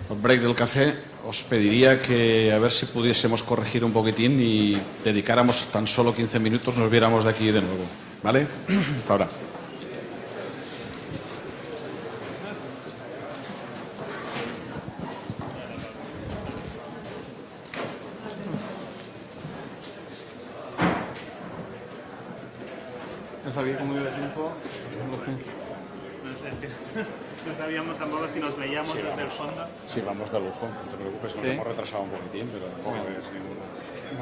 al break del café, os pediría que a ver si pudiésemos corregir un poquitín y dedicáramos tan solo 15 minutos, nos viéramos de aquí de nuevo. ¿Vale? Hasta ahora. No sabía cómo iba el tiempo. No sé, es que no sabíamos tampoco si nos veíamos Sí, desde el fondo. Sí, vamos de lujo, no te preocupes, nos ¿Sí? hemos retrasado un poquitín, pero tampoco es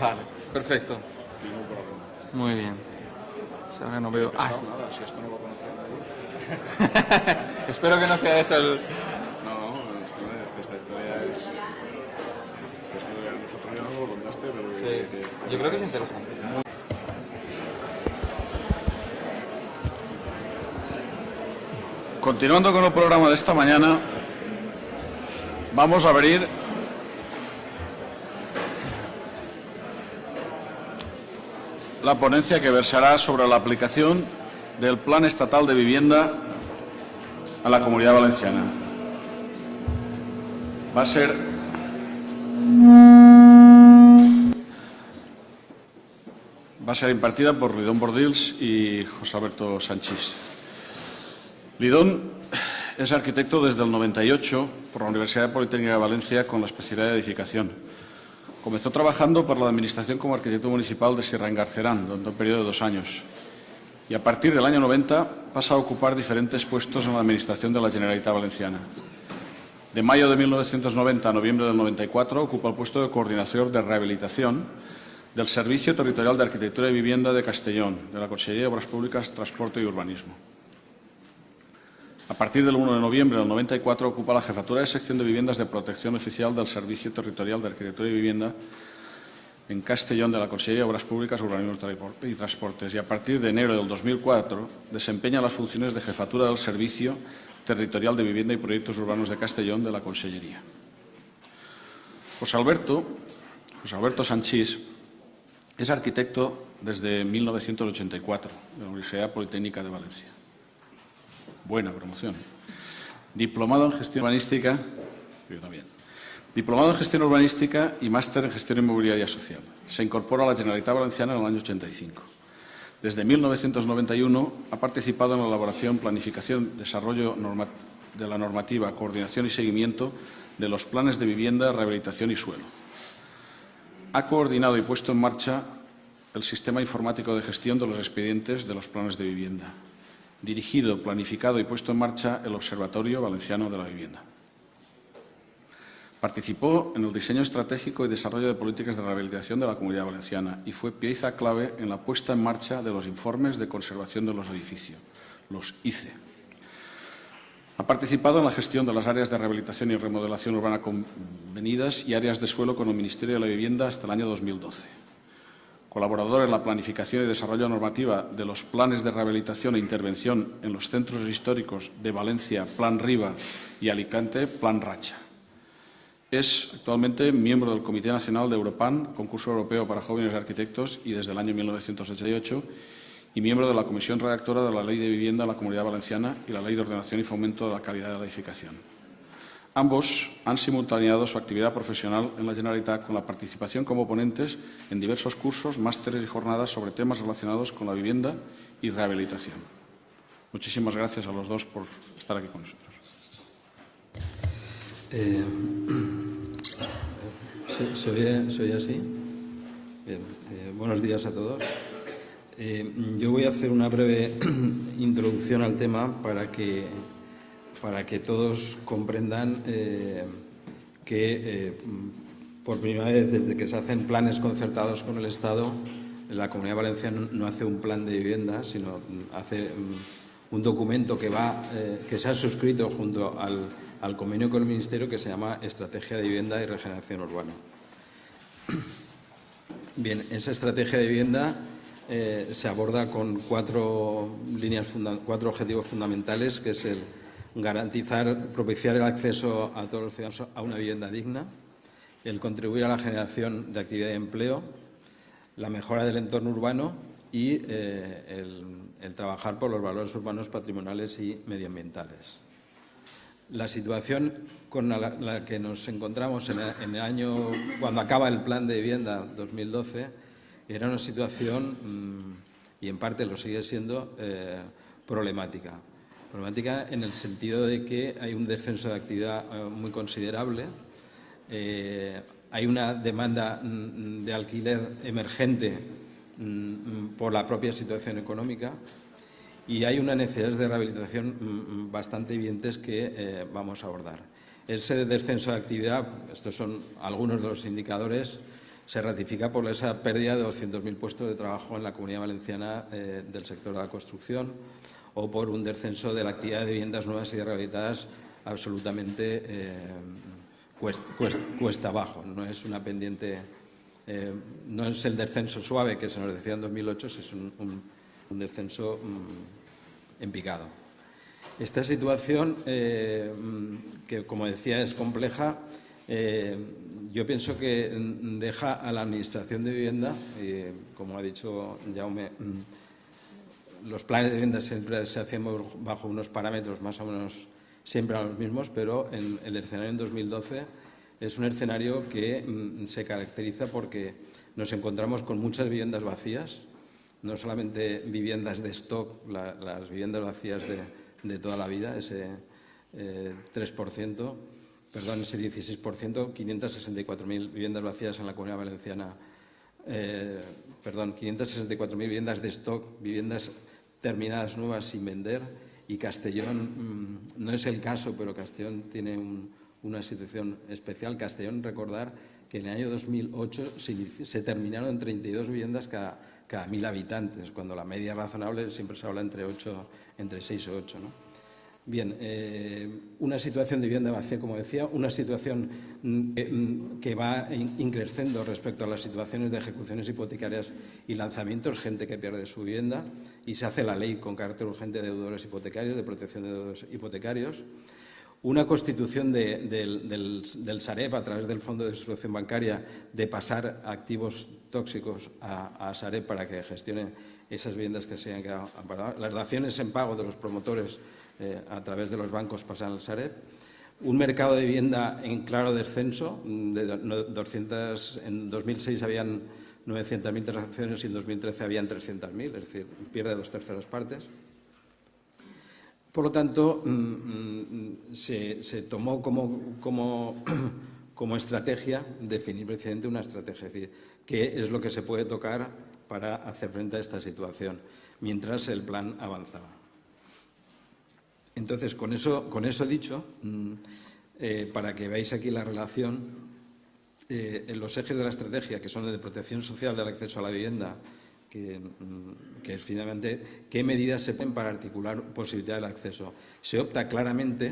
Vale, perfecto. ningún problema. Muy bien. Pues ahora no veo. Ah, Nada, si esto no lo conocía nadie. espero que no sea eso el. No, esta historia es que nosotros ya no lo contaste, pero Yo creo que es interesante. Continuando con el programa de esta mañana, vamos a abrir la ponencia que versará sobre la aplicación del Plan Estatal de Vivienda a la Comunidad Valenciana. Va a ser impartida por Lidón Bordils y José Alberto Sanchís. Lidón es arquitecto desde el 98 por la Universidad Politécnica de Valencia con la especialidad de edificación. Comenzó trabajando por la Administración como arquitecto municipal de Sierra Engarcerán durante un periodo de 2 años y a partir del año 90 pasa a ocupar diferentes puestos en la Administración de la Generalitat Valenciana. De mayo de 1990 a noviembre del 94 ocupa el puesto de coordinador de rehabilitación del Servicio Territorial de Arquitectura y Vivienda de Castellón, de la Consellería de Obras Públicas, Transporte y Urbanismo. A partir del 1 de noviembre del 94 ocupa la jefatura de sección de viviendas de protección oficial del Servicio Territorial de Arquitectura y Vivienda en Castellón de la Consellería de Obras Públicas, Urbanismo y Transportes y a partir de enero del 2004 desempeña las funciones de jefatura del Servicio Territorial de Vivienda y Proyectos Urbanos de Castellón de la Consellería. José Alberto Sanchís es arquitecto desde 1984 de la Universidad Politécnica de Valencia. Buena promoción. Diplomado en Gestión Urbanística, yo también. Diplomado en Gestión Urbanística y máster en Gestión Inmobiliaria Social. Se incorpora a la Generalitat Valenciana en el año 85. Desde 1991 ha participado en la elaboración, planificación, desarrollo de la normativa, coordinación y seguimiento de los planes de vivienda, rehabilitación y suelo. Ha coordinado y puesto en marcha el sistema informático de gestión de los expedientes de los planes de vivienda. Dirigido, planificado y puesto en marcha el Observatorio Valenciano de la Vivienda. Participó en el diseño estratégico y desarrollo de políticas de rehabilitación de la Comunidad Valenciana y fue pieza clave en la puesta en marcha de los informes de conservación de los edificios, los ICE. Ha participado en la gestión de las áreas de rehabilitación y remodelación urbana convenidas y áreas de suelo con el Ministerio de la Vivienda hasta el año 2012. Colaborador en la planificación y desarrollo normativa de los planes de rehabilitación e intervención en los centros históricos de Valencia, Plan Riba y Alicante, Plan Racha. Es actualmente miembro del Comité Nacional de Europan, concurso europeo para jóvenes arquitectos, y desde el año 1988, y miembro de la Comisión Redactora de la Ley de Vivienda de la Comunidad Valenciana y la Ley de Ordenación y Fomento de la Calidad de la Edificación. Ambos han simultaneado su actividad profesional en la Generalitat con la participación como ponentes en diversos cursos, másteres y jornadas sobre temas relacionados con la vivienda y rehabilitación. Muchísimas gracias a los dos por estar aquí con nosotros. ¿Se oye así? Bien, buenos días a todos. Yo voy a hacer una breve introducción al tema para que todos comprendan que por primera vez desde que se hacen planes concertados con el Estado, la Comunidad Valenciana no hace un plan de vivienda, sino hace un documento que se ha suscrito junto al convenio con el Ministerio, que se llama Estrategia de Vivienda y Regeneración Urbana. Bien, esa estrategia de vivienda se aborda con cuatro objetivos fundamentales, que es el propiciar el acceso a todos los ciudadanos a una vivienda digna, el contribuir a la generación de actividad y empleo, la mejora del entorno urbano y el trabajar por los valores urbanos, patrimoniales y medioambientales. La situación con la que nos encontramos en el año, cuando acaba el Plan de Vivienda 2012, era una situación, y en parte lo sigue siendo, problemática. Problemática en el sentido de que hay un descenso de actividad muy considerable, hay una demanda de alquiler emergente por la propia situación económica y hay unas necesidades de rehabilitación bastante evidentes que vamos a abordar. Ese descenso de actividad, estos son algunos de los indicadores, se ratifica por esa pérdida de 200.000 puestos de trabajo en la Comunidad Valenciana del sector de la construcción o por un descenso de la actividad de viviendas nuevas y rehabilitadas absolutamente cuesta abajo. No es una pendiente, no es el descenso suave que se nos decía en 2008, es un descenso en picado. Esta situación, que como decía es compleja, yo pienso que deja a la Administración de Vivienda, como ha dicho Jaume, los planes de vivienda siempre se hacían bajo unos parámetros más o menos siempre los mismos, pero en el escenario en 2012 es un escenario que se caracteriza porque nos encontramos con muchas viviendas vacías, no solamente viviendas de stock, las viviendas vacías de toda la vida, ese 3%, perdón, ese 16%, 564.000 viviendas vacías en la Comunidad Valenciana, 564.000 viviendas de stock, viviendas terminadas nuevas sin vender, y Castellón no es el caso, pero Castellón tiene una situación especial. Castellón, recordar que en el año 2008 se terminaron 32 viviendas cada 1.000 habitantes, cuando la media razonable siempre se habla entre 6 o 8, ¿no? Bien, una situación de vivienda vacía, como decía, una situación que va increciendo respecto a las situaciones de ejecuciones hipotecarias y lanzamientos, gente que pierde su vivienda, y se hace la ley con carácter urgente de deudores hipotecarios, de protección de deudores hipotecarios. Una constitución del Sareb a través del Fondo de Distribución Bancaria de pasar activos tóxicos a Sareb para que gestione esas viviendas que se hayan quedado amparadas. Las daciones en pago de los promotores a través de los bancos pasan al Sareb. Un mercado de vivienda en claro descenso. En 2006 habían 900.000 transacciones y en 2013 habían 300.000, es decir, pierde 2/3 partes. Por lo tanto, se tomó como estrategia definir precisamente una estrategia, es decir, qué es lo que se puede tocar para hacer frente a esta situación, mientras el plan avanzaba. Entonces, con eso dicho, para que veáis aquí la relación, en los ejes de la estrategia, que son el de protección social del acceso a la vivienda, que es finalmente qué medidas se ponen para articular posibilidad del acceso. Se opta claramente,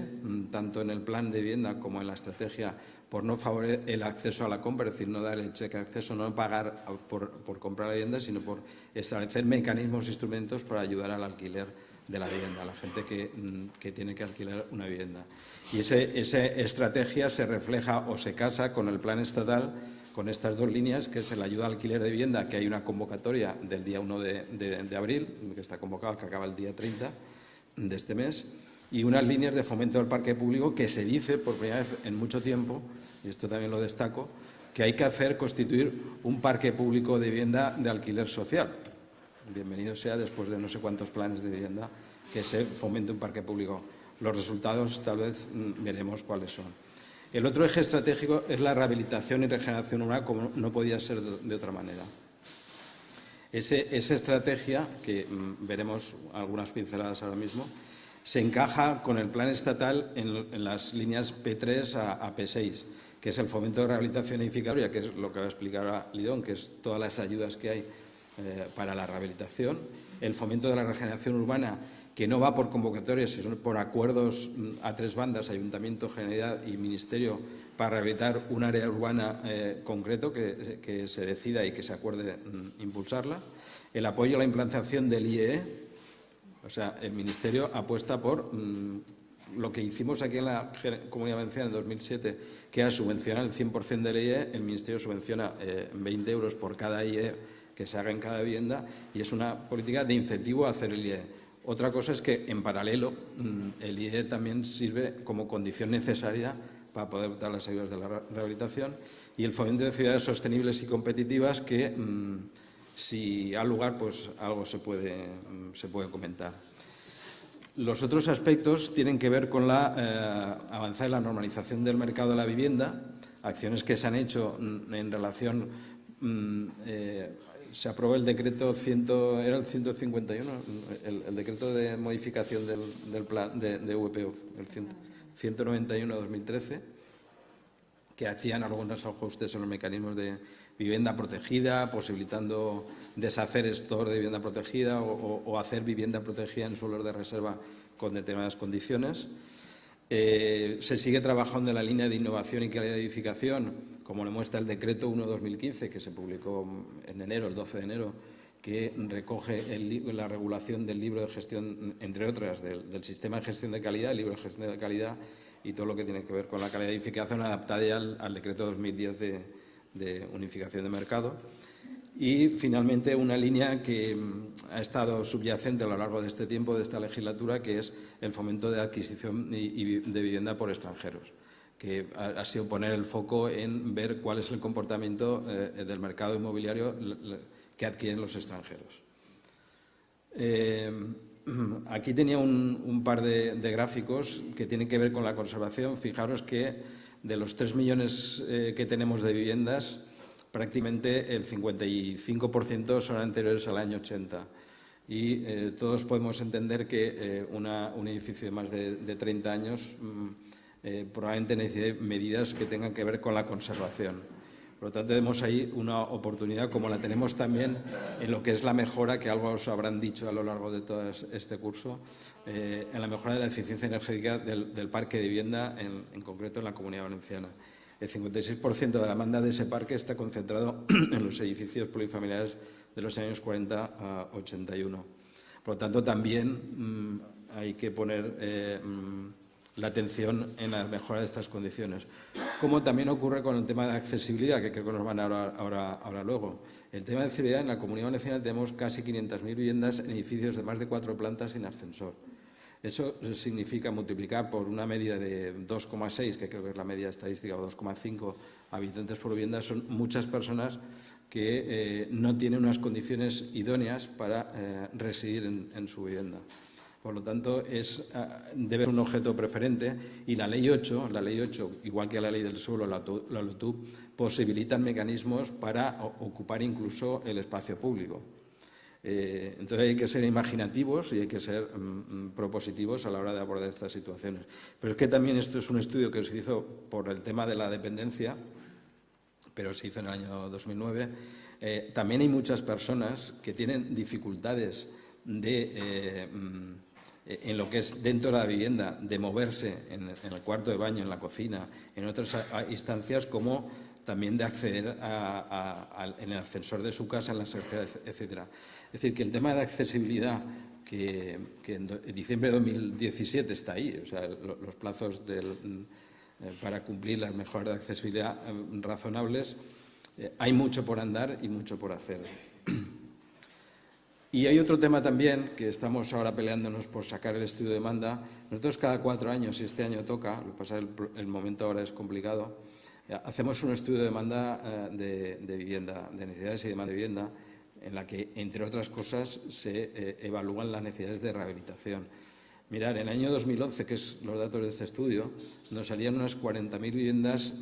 tanto en el plan de vivienda como en la estrategia, por no favorecer el acceso a la compra, es decir, no dar el cheque de acceso, no pagar por comprar la vivienda, sino por establecer mecanismos e instrumentos para ayudar al alquiler de la vivienda, a la gente que tiene que alquilar una vivienda. Y esa estrategia se refleja o se casa con el plan estatal, con estas dos líneas, que es la ayuda al alquiler de vivienda, que hay una convocatoria del día 1 de abril, que está convocada, que acaba el día 30 de este mes, y unas líneas de fomento del parque público que se dice por primera vez en mucho tiempo, y esto también lo destaco, que hay que constituir un parque público de vivienda de alquiler social. Bienvenido sea, después de no sé cuántos planes de vivienda, que se fomente un parque público. Los resultados tal vez veremos cuáles son. El otro eje estratégico es la rehabilitación y regeneración urbana, como no podía ser de otra manera. Esa estrategia, que veremos algunas pinceladas ahora mismo, se encaja con el plan estatal en las líneas P3 a P6, que es el fomento de rehabilitación edificatoria, que es lo que va a explicar ahora Lidón, que es todas las ayudas que hay para la rehabilitación, el fomento de la regeneración urbana, que no va por convocatorias, sino por acuerdos a tres bandas, Ayuntamiento, Generalidad y Ministerio, para rehabilitar un área urbana concreto que se decida y que se acuerde impulsarla. El apoyo a la implantación del IEE, o sea, el Ministerio apuesta por lo que hicimos aquí en la Comunidad Valenciana en 2007, que era subvencionar el 100% del IEE, el Ministerio subvenciona 20 euros por cada IEE que se haga en cada vivienda, y es una política de incentivo a hacer el IEE. Otra cosa es que, en paralelo, el IE también sirve como condición necesaria para poder optar las ayudas de la rehabilitación, y el fomento de ciudades sostenibles y competitivas que, si hay lugar, pues algo se puede comentar. Los otros aspectos tienen que ver con la avanzar en la normalización del mercado de la vivienda, acciones que se han hecho en relación. Se aprobó el decreto era el 151, el decreto de modificación del plan de VPO, el 191-2013, que hacían algunos ajustes en los mecanismos de vivienda protegida, posibilitando deshacer stock de vivienda protegida o hacer vivienda protegida en suelos de reserva con determinadas condiciones. Se sigue trabajando en la línea de innovación y calidad de edificación, como lo muestra el decreto 1/2015, que se publicó en enero, el 12 de enero, que recoge la regulación del libro de gestión, entre otras, del sistema de gestión de calidad, el libro de gestión de calidad y todo lo que tiene que ver con la calidad de edificación, adaptada ya al decreto 2010 de unificación de mercado. Y, finalmente, una línea que ha estado subyacente a lo largo de este tiempo, de esta legislatura, que es el fomento de adquisición de vivienda por extranjeros, que ha sido poner el foco en ver cuál es el comportamiento del mercado inmobiliario que adquieren los extranjeros. Aquí tenía un par de gráficos que tienen que ver con la conservación. Fijaros que de los 3 millones que tenemos de viviendas, prácticamente el 55% son anteriores al año 80. Y todos podemos entender que un edificio de más de 30 años probablemente necesite medidas que tengan que ver con la conservación. Por lo tanto, tenemos ahí una oportunidad, como la tenemos también en lo que es la mejora, que algo os habrán dicho a lo largo de todo este curso, en la mejora de la eficiencia energética del parque de vivienda, en concreto en la Comunidad Valenciana. El 56% de la demanda de ese parque está concentrado en los edificios polifamiliares de los años 40 a 81. Por lo tanto, también hay que poner la atención en la mejora de estas condiciones. Como también ocurre con el tema de accesibilidad, que creo que nos van a hablar luego. El tema de accesibilidad, en la Comunidad Valenciana tenemos casi 500.000 viviendas en edificios de más de 4 plantas sin ascensor. Eso significa multiplicar por una media de 2,6, que creo que es la media estadística, o 2,5 habitantes por vivienda. Son muchas personas que no tienen unas condiciones idóneas para residir en su vivienda. Por lo tanto, debe ser un objeto preferente, y la Ley 8, igual que la Ley del Suelo, la LOTUB, posibilitan mecanismos para ocupar incluso el espacio público. Entonces, hay que ser imaginativos y hay que ser propositivos a la hora de abordar estas situaciones. Pero es que también esto es un estudio que se hizo por el tema de la dependencia, pero se hizo en el año 2009. También hay muchas personas que tienen dificultades en lo que es dentro de la vivienda, de moverse en el cuarto de baño, en la cocina, en otras instancias, como también de acceder en el ascensor de su casa, en la secretaría, etcétera. Es decir, que el tema de accesibilidad, que en diciembre de 2017 está ahí, o sea, los plazos para cumplir las mejoras de accesibilidad razonables, hay mucho por andar y mucho por hacer. Y hay otro tema también, que estamos ahora peleándonos por sacar el estudio de demanda. Nosotros cada 4 años, y este año toca, lo que pasa es que el momento ahora es complicado, hacemos un estudio de demanda de vivienda, de necesidades y demanda de vivienda, en la que, entre otras cosas, se evalúan las necesidades de rehabilitación. Mirad, en el año 2011, que es los datos de este estudio, nos salían unas 40.000 viviendas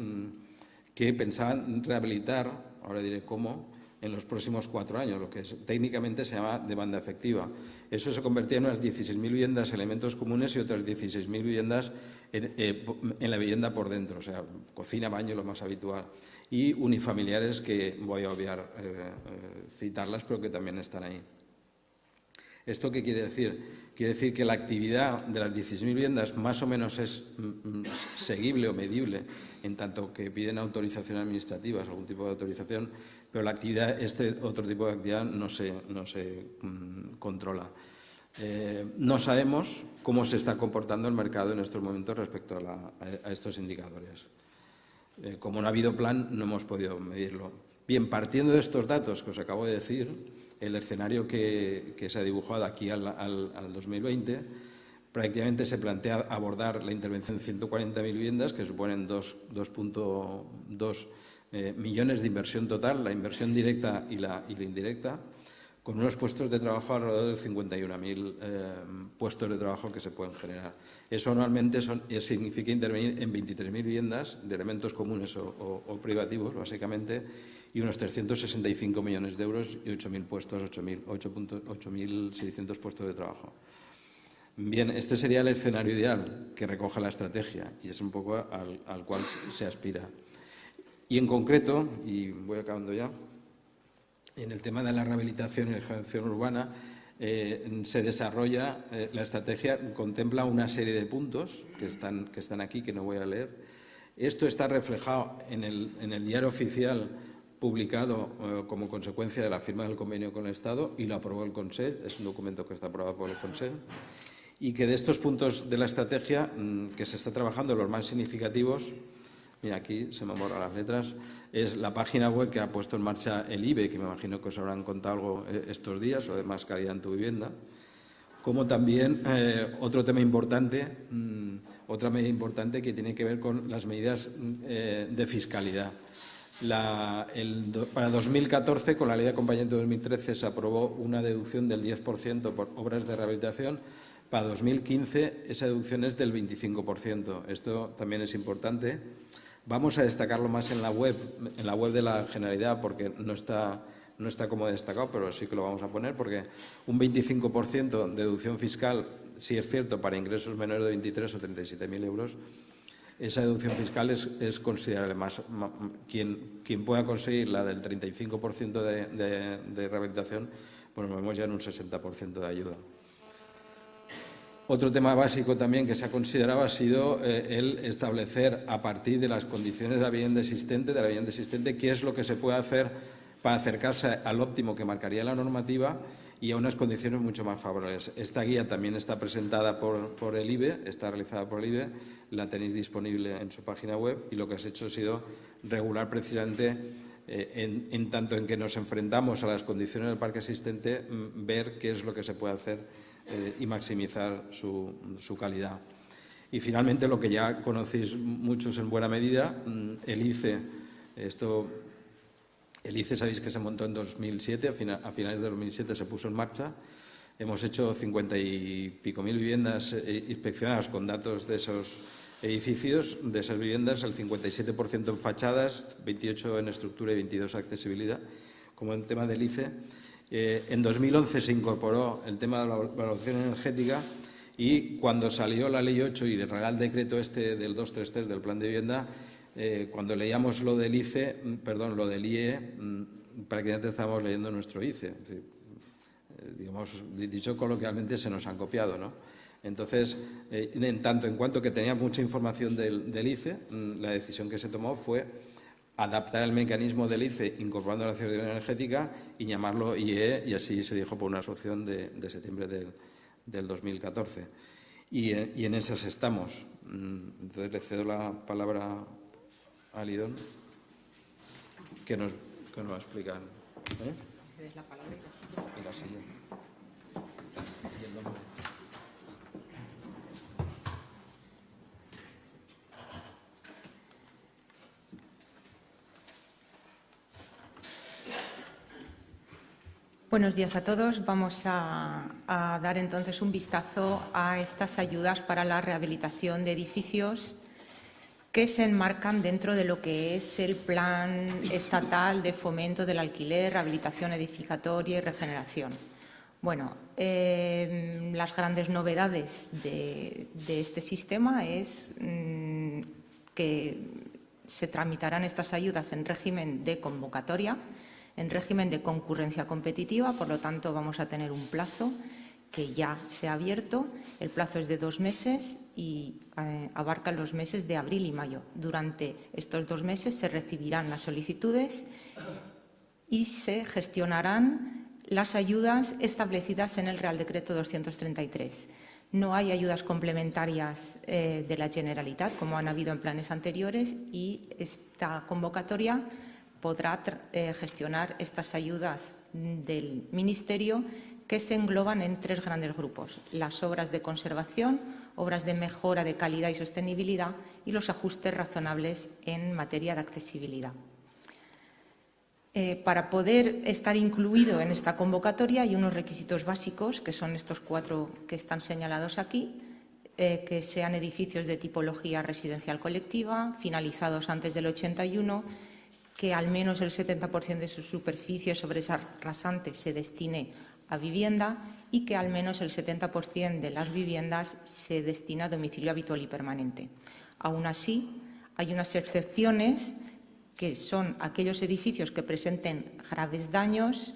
que pensaban rehabilitar, ahora diré cómo, en los próximos 4 años, lo que técnicamente se llama demanda efectiva. Eso se convertía en unas 16.000 viviendas, elementos comunes, y otras 16.000 viviendas en la vivienda por dentro, o sea, cocina, baño, lo más habitual. Y unifamiliares, que voy a obviar citarlas, pero que también están ahí. ¿Esto qué quiere decir? Quiere decir que la actividad de las 16.000 viviendas más o menos es seguible o medible, en tanto que piden autorizaciones administrativas, algún tipo de autorización, pero la actividad, otro tipo de actividad no se controla. No sabemos cómo se está comportando el mercado en estos momentos respecto a estos indicadores. Como no ha habido plan, no hemos podido medirlo. Bien, partiendo de estos datos que os acabo de decir, el escenario que se ha dibujado aquí al 2020, prácticamente se plantea abordar la intervención de 140.000 viviendas, que suponen 2.2 millones de inversión total, la inversión directa y la indirecta, con unos puestos de trabajo alrededor de 51.000 puestos de trabajo que se pueden generar. Eso anualmente significa intervenir en 23.000 viviendas de elementos comunes o privativos, básicamente, y unos 365 millones de euros y 8.000 puestos, 8.600 puestos de trabajo. Bien, este sería el escenario ideal que recoge la estrategia y es un poco al cual se aspira. Y en concreto, y voy acabando ya, en el tema de la rehabilitación y regeneración urbana, se desarrolla, la estrategia contempla una serie de puntos que están aquí, que no voy a leer. Esto está reflejado en el diario oficial publicado como consecuencia de la firma del convenio con el Estado y lo aprobó el Consell, es un documento que está aprobado por el Consell, y que de estos puntos de la estrategia que se está trabajando, los más significativos, mira, aquí se me borran las letras, es la página web que ha puesto en marcha el IBE, que me imagino que os habrán contado algo estos días, o de más calidad en tu vivienda, como también otra medida importante que tiene que ver con las medidas de fiscalidad. Para 2014, con la Ley de Acompañamiento de 2013, se aprobó una deducción del 10% por obras de rehabilitación. Para 2015, esa deducción es del 25%. Esto también es importante. Vamos a destacarlo más en la web de la Generalidad, porque no está como destacado, pero sí que lo vamos a poner, porque un 25% de deducción fiscal, sí es cierto, para ingresos menores de 23 o 37.000 euros, esa deducción fiscal es considerable. Quien pueda conseguir la del 35% de rehabilitación, pues nos vemos ya en un 60% de ayuda. Otro tema básico también que se ha considerado ha sido el establecer, a partir de las condiciones de la vivienda existente, qué es lo que se puede hacer para acercarse al óptimo que marcaría la normativa y a unas condiciones mucho más favorables. Esta guía también está presentada por el IBE, está realizada por el IBE, la tenéis disponible en su página web y lo que has hecho ha sido regular precisamente, en tanto en que nos enfrentamos a las condiciones del parque existente, ver qué es lo que se puede hacer y maximizar su calidad. Y finalmente, lo que ya conocéis muchos en buena medida, el ICE. El ICE sabéis que se montó en 2007, a finales de 2007 se puso en marcha. Hemos hecho 50 y pico mil viviendas inspeccionadas con datos de esos edificios. De esas viviendas, el 57% en fachadas, 28% en estructura y 22% en accesibilidad, como en tema del ICE. En 2011 se incorporó el tema de la valoración energética y cuando salió la Ley 8 y el Real Decreto del 233 del Plan de Vivienda, cuando leíamos lo del ICE, lo del IE, prácticamente estábamos leyendo nuestro ICE. Es decir, digamos, dicho coloquialmente, se nos han copiado, ¿no? Entonces, en tanto en cuanto que tenía mucha información del ICE, la decisión que se tomó fue adaptar el mecanismo del ICE incorporando la certificación energética y llamarlo IE, y así se dijo por una resolución de septiembre del 2014. Y en esas estamos. Entonces le cedo la palabra a Lidón, que nos va a explicar. Cedes la palabra y la silla. Y el nombre. Buenos días a todos. Vamos a dar entonces un vistazo a estas ayudas para la rehabilitación de edificios que se enmarcan dentro de lo que es el Plan Estatal de Fomento del Alquiler, Rehabilitación Edificatoria y Regeneración. Bueno, las grandes novedades de este sistema es que se tramitarán estas ayudas en régimen de convocatoria, en régimen de concurrencia competitiva, por lo tanto vamos a tener un plazo que ya se ha abierto. El plazo es de 2 meses y abarca los meses de abril y mayo. Durante estos 2 meses se recibirán las solicitudes y se gestionarán las ayudas establecidas en el Real Decreto 233. No hay ayudas complementarias de la Generalitat, como han habido en planes anteriores, y esta convocatoria podrá gestionar estas ayudas del Ministerio, que se engloban en 3 grandes grupos: las obras de conservación, obras de mejora de calidad y sostenibilidad y los ajustes razonables en materia de accesibilidad. Para poder estar incluido en esta convocatoria hay unos requisitos básicos, que son estos 4 que están señalados aquí, que sean edificios de tipología residencial colectiva, finalizados antes del 81, que al menos el 70% de su superficie sobre esa rasante se destine a vivienda y que al menos el 70% de las viviendas se destina a domicilio habitual y permanente. Aún así, hay unas excepciones, que son aquellos edificios que presenten graves daños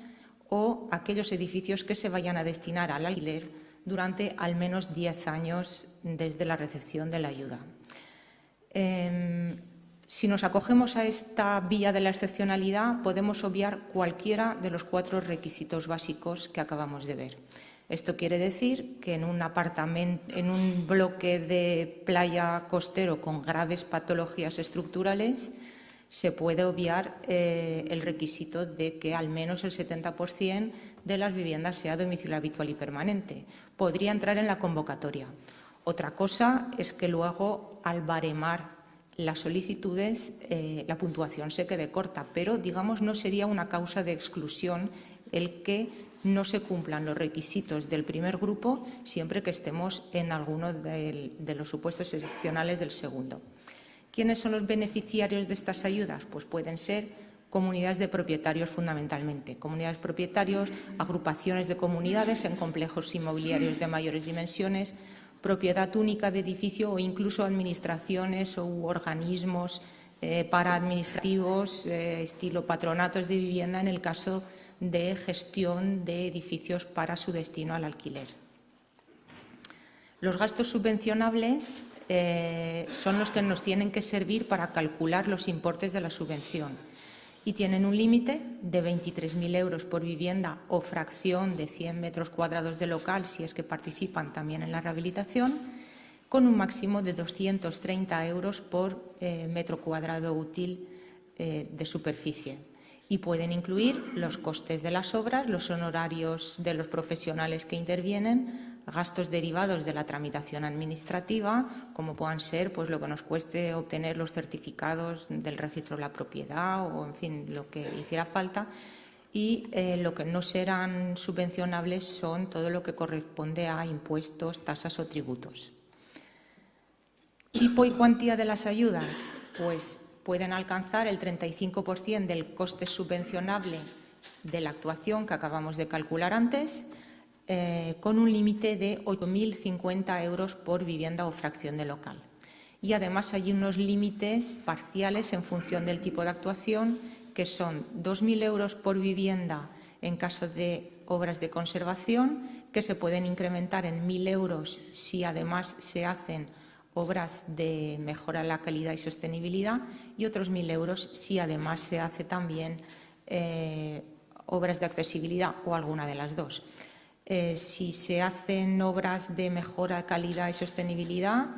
o aquellos edificios que se vayan a destinar al alquiler durante al menos 10 años desde la recepción de la ayuda. Si nos acogemos a esta vía de la excepcionalidad, podemos obviar cualquiera de los 4 requisitos básicos que acabamos de ver. Esto quiere decir que en un bloque de playa costero con graves patologías estructurales se puede obviar el requisito de que al menos el 70% de las viviendas sea domicilio habitual y permanente. Podría entrar en la convocatoria. Otra cosa es que luego, al baremar las solicitudes, la puntuación se quede corta, pero, digamos, no sería una causa de exclusión el que no se cumplan los requisitos del primer grupo siempre que estemos en alguno de los supuestos excepcionales del segundo. ¿Quiénes son los beneficiarios de estas ayudas? Pues pueden ser comunidades de propietarios fundamentalmente, comunidades de propietarios, agrupaciones de comunidades en complejos inmobiliarios de mayores dimensiones, propiedad única de edificio o incluso administraciones u organismos paraadministrativos, estilo patronatos de vivienda en el caso de gestión de edificios para su destino al alquiler. Los gastos subvencionables son los que nos tienen que servir para calcular los importes de la subvención y tienen un límite de 23.000 euros por vivienda o fracción de 100 metros cuadrados de local si es que participan también en la rehabilitación, con un máximo de 230 euros por metro cuadrado útil de superficie. Y pueden incluir los costes de las obras, los honorarios de los profesionales que intervienen, gastos derivados de la tramitación administrativa, como puedan ser pues, lo que nos cueste obtener los certificados del registro de la propiedad o, en fin, lo que hiciera falta. Y lo que no serán subvencionables son todo lo que corresponde a impuestos, tasas o tributos. ¿Tipo y cuantía de las ayudas? Pues pueden alcanzar el 35% del coste subvencionable de la actuación que acabamos de calcular antes, con un límite de 8.050 euros por vivienda o fracción de local. Y además hay unos límites parciales en función del tipo de actuación, que son 2.000 euros por vivienda en caso de obras de conservación, que se pueden incrementar en 1.000 euros si además se hacen obras de mejora de la calidad y sostenibilidad, y otros 1.000 euros si además se hace también obras de accesibilidad o alguna de las dos. Si se hacen obras de mejora de calidad y sostenibilidad,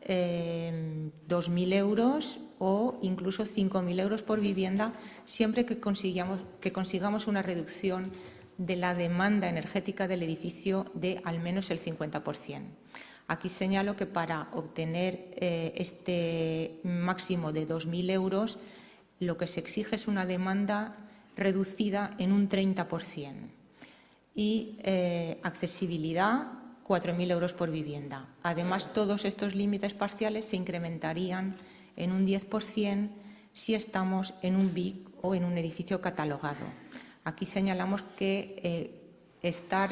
2.000 euros o incluso 5.000 euros por vivienda, siempre que consigamos una reducción de la demanda energética del edificio de al menos el 50%. Aquí señalo que para obtener este máximo de 2.000 euros, lo que se exige es una demanda reducida en un 30%. Y accesibilidad, 4.000 euros por vivienda. Además, todos estos límites parciales se incrementarían en un 10% si estamos en un BIC o en un edificio catalogado. Aquí señalamos que estar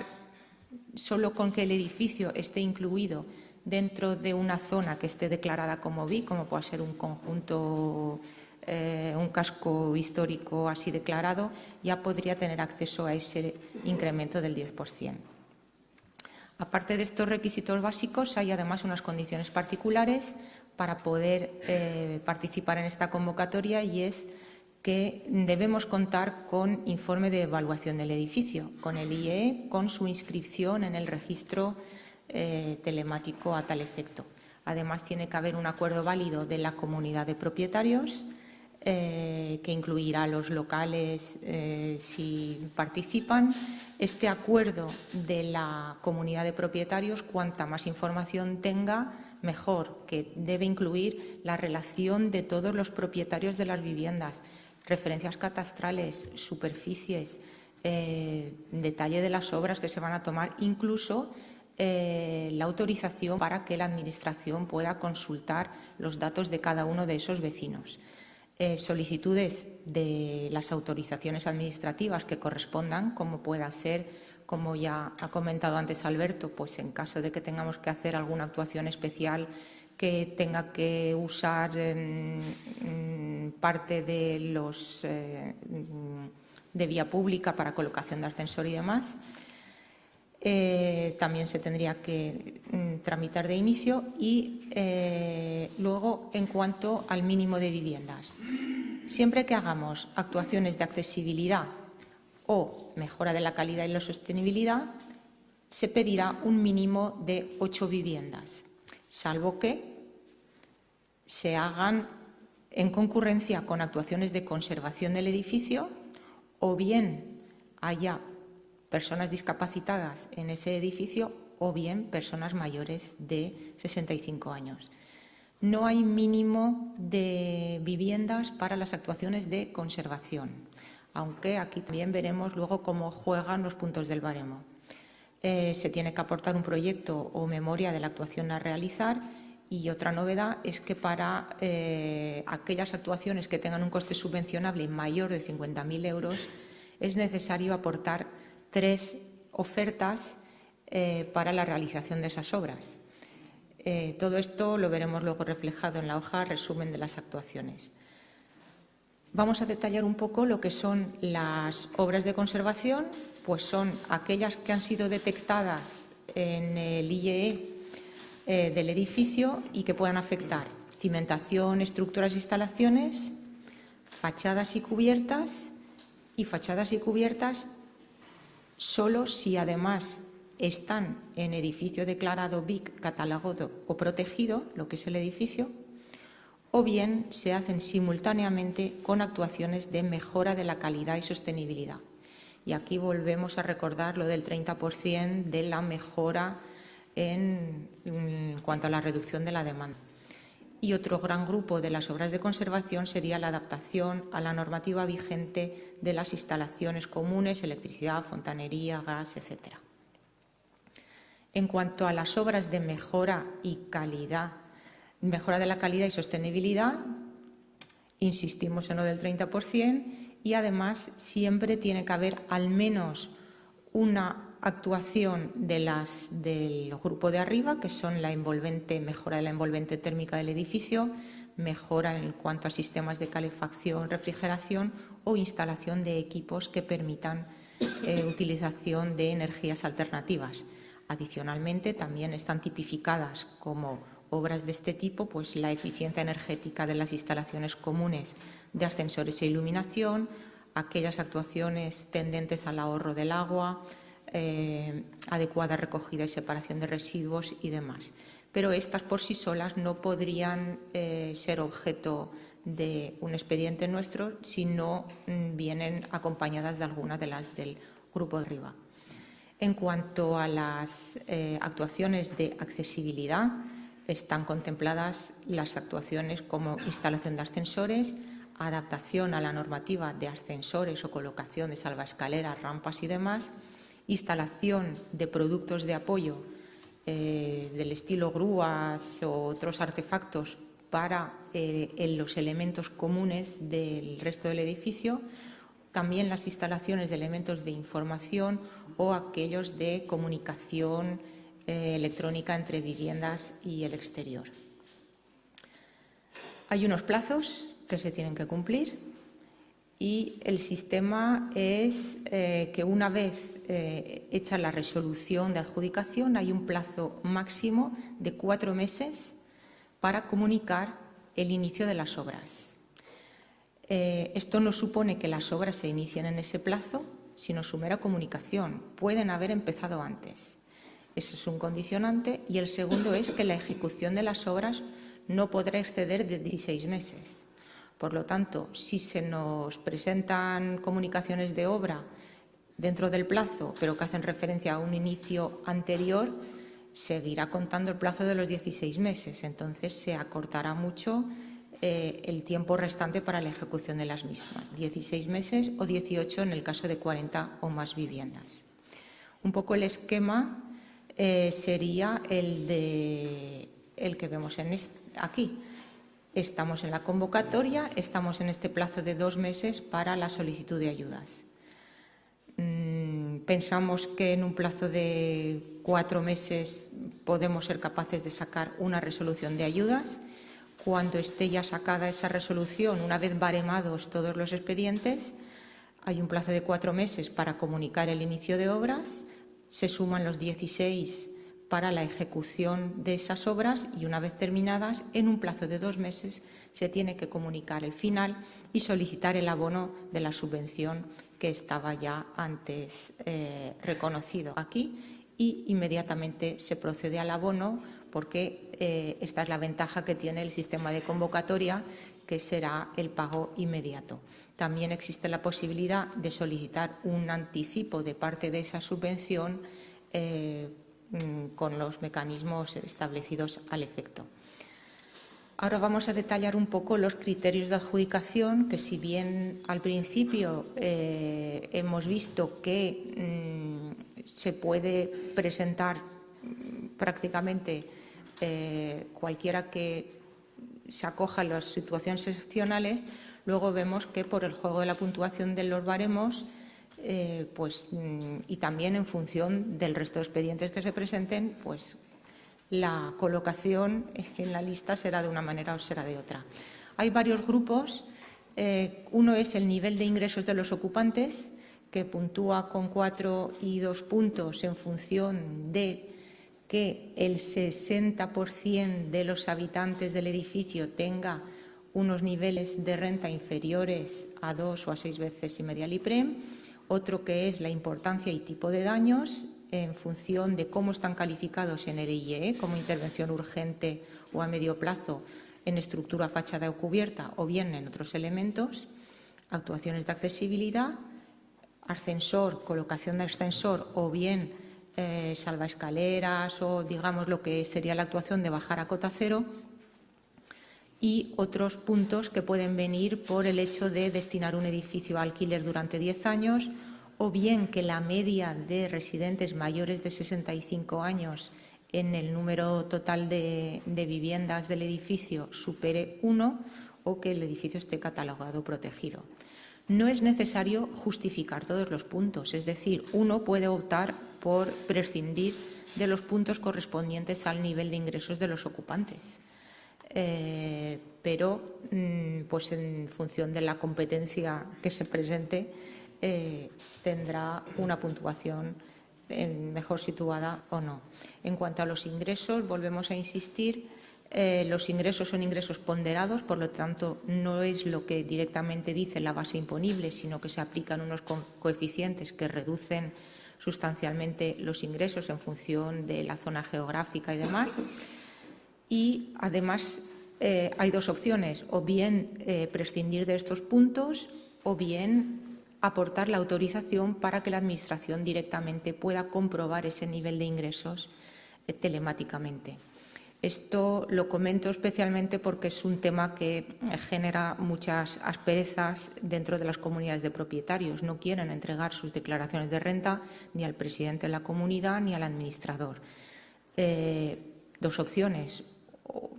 solo con que el edificio esté incluido dentro de una zona que esté declarada como BIC, como pueda ser un conjunto, un casco histórico así declarado, ya podría tener acceso a ese incremento del 10%. Aparte de estos requisitos básicos, hay además unas condiciones particulares para poder participar en esta convocatoria, y es que debemos contar con informe de evaluación del edificio, con el IE, con su inscripción en el registro telemático a tal efecto. Además, tiene que haber un acuerdo válido de la comunidad de propietarios que incluirá a los locales si participan. Este acuerdo de la comunidad de propietarios, cuanta más información tenga, mejor, que debe incluir la relación de todos los propietarios de las viviendas, referencias catastrales, superficies, detalle de las obras que se van a tomar, incluso la autorización para que la Administración pueda consultar los datos de cada uno de esos vecinos. Solicitudes de las autorizaciones administrativas que correspondan, como pueda ser, como ya ha comentado antes Alberto, pues en caso de que tengamos que hacer alguna actuación especial que tenga que usar parte de los de vía pública para colocación de ascensor y demás. También se tendría que tramitar de inicio y luego, en cuanto al mínimo de viviendas, siempre que hagamos actuaciones de accesibilidad o mejora de la calidad y la sostenibilidad, se pedirá un mínimo de 8 viviendas, salvo que se hagan en concurrencia con actuaciones de conservación del edificio o bien haya personas discapacitadas en ese edificio o bien personas mayores de 65 años. No hay mínimo de viviendas para las actuaciones de conservación, aunque aquí también veremos luego cómo juegan los puntos del baremo. Se tiene que aportar un proyecto o memoria de la actuación a realizar y otra novedad es que para aquellas actuaciones que tengan un coste subvencionable mayor de 50.000 euros es necesario aportar 3 ofertas para la realización de esas obras. Todo esto lo veremos luego reflejado en la hoja resumen de las actuaciones. Vamos a detallar un poco lo que son las obras de conservación, pues son aquellas que han sido detectadas en el IEE del edificio y que puedan afectar cimentación, estructuras e instalaciones, fachadas y cubiertas solo si además están en edificio declarado BIC, catalogado o protegido, lo que es el edificio, o bien se hacen simultáneamente con actuaciones de mejora de la calidad y sostenibilidad. Y aquí volvemos a recordar lo del 30% de la mejora en cuanto a la reducción de la demanda. Y otro gran grupo de las obras de conservación sería la adaptación a la normativa vigente de las instalaciones comunes, electricidad, fontanería, gas, etc. En cuanto a las obras de mejora de la calidad y sostenibilidad, insistimos en lo del 30% y además siempre tiene que haber al menos una actuación del grupo de arriba, que son la envolvente, mejora de la envolvente térmica del edificio, mejora en cuanto a sistemas de calefacción, refrigeración o instalación de equipos que permitan utilización de energías alternativas. Adicionalmente, también están tipificadas como obras de este tipo, pues la eficiencia energética de las instalaciones comunes de ascensores e iluminación, aquellas actuaciones tendentes al ahorro del agua, adecuada recogida y separación de residuos y demás. Pero estas por sí solas no podrían ser objeto de un expediente nuestro si no vienen acompañadas de alguna de las del grupo de arriba. En cuanto a las actuaciones de accesibilidad, están contempladas las actuaciones como instalación de ascensores, adaptación a la normativa de ascensores o colocación de salvaescaleras, rampas y demás, instalación de productos de apoyo del estilo grúas o otros artefactos para los elementos comunes del resto del edificio, también las instalaciones de elementos de información o aquellos de comunicación electrónica entre viviendas y el exterior. Hay unos plazos que se tienen que cumplir y el sistema es que una vez hecha la resolución de adjudicación hay un plazo máximo de 4 meses para comunicar el inicio de las obras. Esto no supone que las obras se inicien en ese plazo, sino su mera comunicación. Pueden haber empezado antes. Eso es un condicionante. Y el segundo es que la ejecución de las obras no podrá exceder de 16 meses. Por lo tanto, si se nos presentan comunicaciones de obra dentro del plazo, pero que hacen referencia a un inicio anterior, seguirá contando el plazo de los 16 meses. Entonces, se acortará mucho el tiempo restante para la ejecución de las mismas, 16 meses o 18 en el caso de 40 o más viviendas. Un poco el esquema sería el que vemos aquí. Estamos en la convocatoria, estamos en este plazo de 2 meses para la solicitud de ayudas. Pensamos que en un plazo de 4 meses podemos ser capaces de sacar una resolución de ayudas. Cuando esté ya sacada esa resolución, una vez baremados todos los expedientes, hay un plazo de 4 meses para comunicar el inicio de obras, se suman los 16 para la ejecución de esas obras y una vez terminadas, en un plazo de 2 meses, se tiene que comunicar el final y solicitar el abono de la subvención que estaba ya antes reconocido aquí y inmediatamente se procede al abono porque esta es la ventaja que tiene el sistema de convocatoria, que será el pago inmediato. También existe la posibilidad de solicitar un anticipo de parte de esa subvención con los mecanismos establecidos al efecto. Ahora vamos a detallar un poco los criterios de adjudicación, que si bien al principio hemos visto que se puede presentar prácticamente cualquiera que se acoja a las situaciones excepcionales, luego vemos que por el juego de la puntuación de los baremos y también en función del resto de expedientes que se presenten, pues la colocación en la lista será de una manera o será de otra. Hay varios grupos. Uno es el nivel de ingresos de los ocupantes, que puntúa con 4 y 2 puntos en función de que el 60% de los habitantes del edificio tenga unos niveles de renta inferiores a 2 o a 6 veces y media el IPREM. Otro que es la importancia y tipo de daños en función de cómo están calificados en el IEE, como intervención urgente o a medio plazo en estructura, fachada o cubierta, o bien en otros elementos. Actuaciones de accesibilidad, ascensor, colocación de ascensor o bien salvaescaleras o digamos lo que sería la actuación de bajar a cota cero. Y otros puntos que pueden venir por el hecho de destinar un edificio a alquiler durante 10 años o bien que la media de residentes mayores de 65 años en el número total de viviendas del edificio supere 1 o que el edificio esté catalogado protegido. No es necesario justificar todos los puntos, es decir, uno puede optar por prescindir de los puntos correspondientes al nivel de ingresos de los ocupantes. Pero pues en función de la competencia que se presente tendrá una puntuación mejor situada o no. En cuanto a los ingresos, volvemos a insistir, los ingresos son ingresos ponderados, por lo tanto no es lo que directamente dice la base imponible, sino que se aplican unos coeficientes que reducen sustancialmente los ingresos en función de la zona geográfica y demás. Y además hay 2 opciones, o bien prescindir de estos puntos o bien aportar la autorización para que la Administración directamente pueda comprobar ese nivel de ingresos telemáticamente. Esto lo comento especialmente porque es un tema que genera muchas asperezas dentro de las comunidades de propietarios. No quieren entregar sus declaraciones de renta ni al presidente de la comunidad ni al administrador. 2 opciones.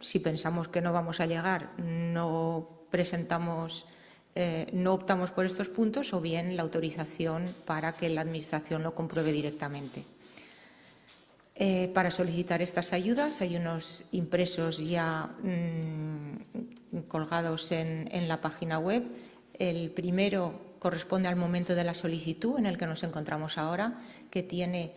Si pensamos que no vamos a llegar, no optamos por estos puntos, o bien la autorización para que la Administración lo compruebe directamente. Para solicitar estas ayudas hay unos impresos ya colgados en la página web. El primero corresponde al momento de la solicitud en el que nos encontramos ahora, que tiene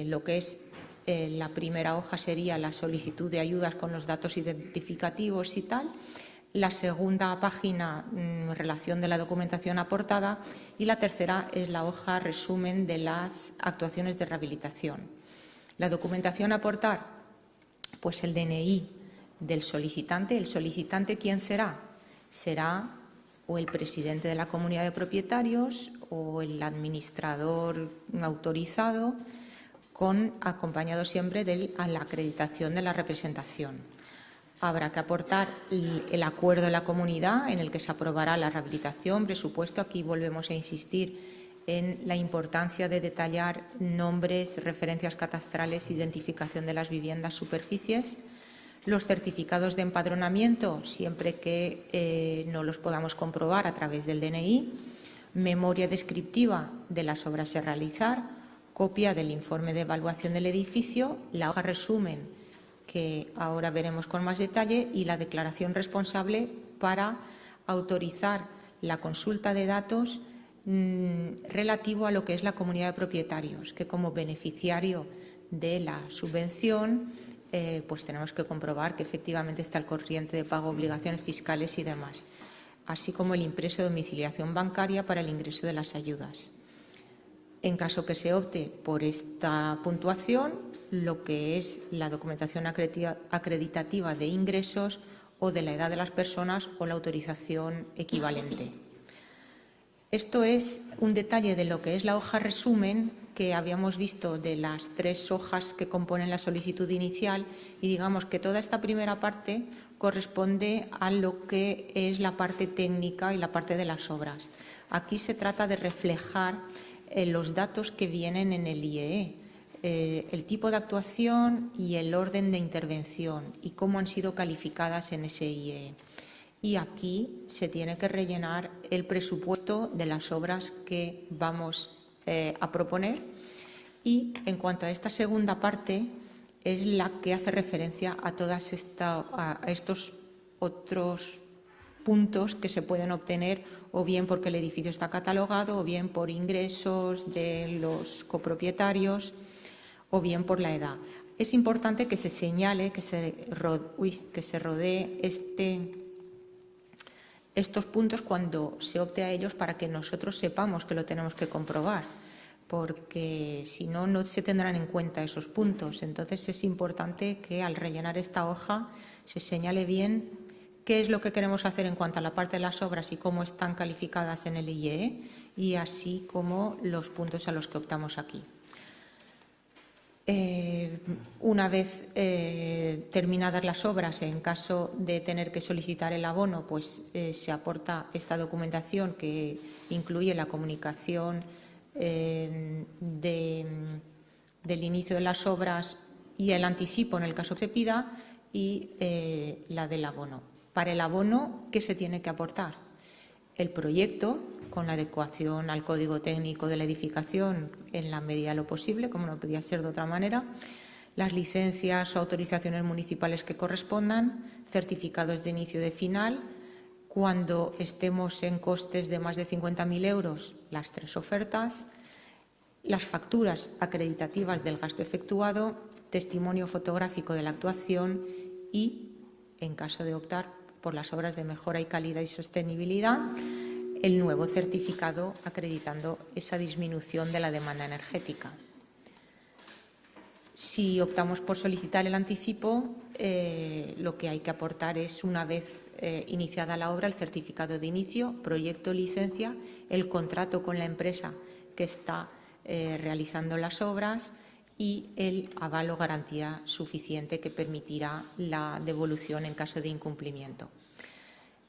lo que es la primera hoja sería la solicitud de ayudas con los datos identificativos y tal. La segunda página, relación de la documentación aportada, y la tercera es la hoja resumen de las actuaciones de rehabilitación. La documentación a aportar, pues el DNI del solicitante. ¿El solicitante quién será? será o el presidente de la comunidad de propietarios o el administrador autorizado, acompañado siempre de la acreditación de la representación. Habrá que aportar el acuerdo de la comunidad en el que se aprobará la rehabilitación, presupuesto. Aquí volvemos a insistir en la importancia de detallar nombres, referencias catastrales, identificación de las viviendas, superficies. Los certificados de empadronamiento, siempre que no los podamos comprobar a través del DNI. Memoria descriptiva de las obras a realizar. Copia del informe de evaluación del edificio. La hoja resumen, que ahora veremos con más detalle, y la declaración responsable para autorizar la consulta de datos relativo a lo que es la comunidad de propietarios, que como beneficiario de la subvención pues tenemos que comprobar que efectivamente está al corriente de pago, obligaciones fiscales y demás, así como el impreso de domiciliación bancaria para el ingreso de las ayudas. En caso que se opte por esta puntuación, lo que es la documentación acreditativa de ingresos o de la edad de las personas o la autorización equivalente. Esto es un detalle de lo que es la hoja resumen que habíamos visto de las 3 hojas que componen la solicitud inicial, y digamos que toda esta primera parte corresponde a lo que es la parte técnica y la parte de las obras. Aquí se trata de reflejar los datos que vienen en el IEE, el tipo de actuación y el orden de intervención y cómo han sido calificadas en ese IEE. Y aquí se tiene que rellenar el presupuesto de las obras que vamos a proponer. Y en cuanto a esta segunda parte, es la que hace referencia a estos otros puntos que se pueden obtener o bien porque el edificio está catalogado, o bien por ingresos de los copropietarios, o bien por la edad. Es importante que se señale, que se rodee estos puntos cuando se opte a ellos, para que nosotros sepamos que lo tenemos que comprobar, porque si no, no se tendrán en cuenta esos puntos. Entonces es importante que al rellenar esta hoja se señale bien qué es lo que queremos hacer en cuanto a la parte de las obras y cómo están calificadas en el IEE, y así como los puntos a los que optamos aquí. Una vez terminadas las obras, en caso de tener que solicitar el abono, pues se aporta esta documentación que incluye la comunicación del inicio de las obras y el anticipo en el caso que se pida, y la del abono. Para el abono, ¿qué se tiene que aportar? El proyecto, con la adecuación al código técnico de la edificación en la medida de lo posible, como no podía ser de otra manera, las licencias o autorizaciones municipales que correspondan, certificados de inicio y de final. Cuando estemos en costes de más de 50.000 euros, las 3 ofertas, las facturas acreditativas del gasto efectuado, testimonio fotográfico de la actuación y, en caso de optar por las obras de mejora y calidad y sostenibilidad, el nuevo certificado acreditando esa disminución de la demanda energética. Si optamos por solicitar el anticipo, lo que hay que aportar es, una vez iniciada la obra, el certificado de inicio, proyecto, licencia, el contrato con la empresa que está realizando las obras y el aval o garantía suficiente que permitirá la devolución en caso de incumplimiento.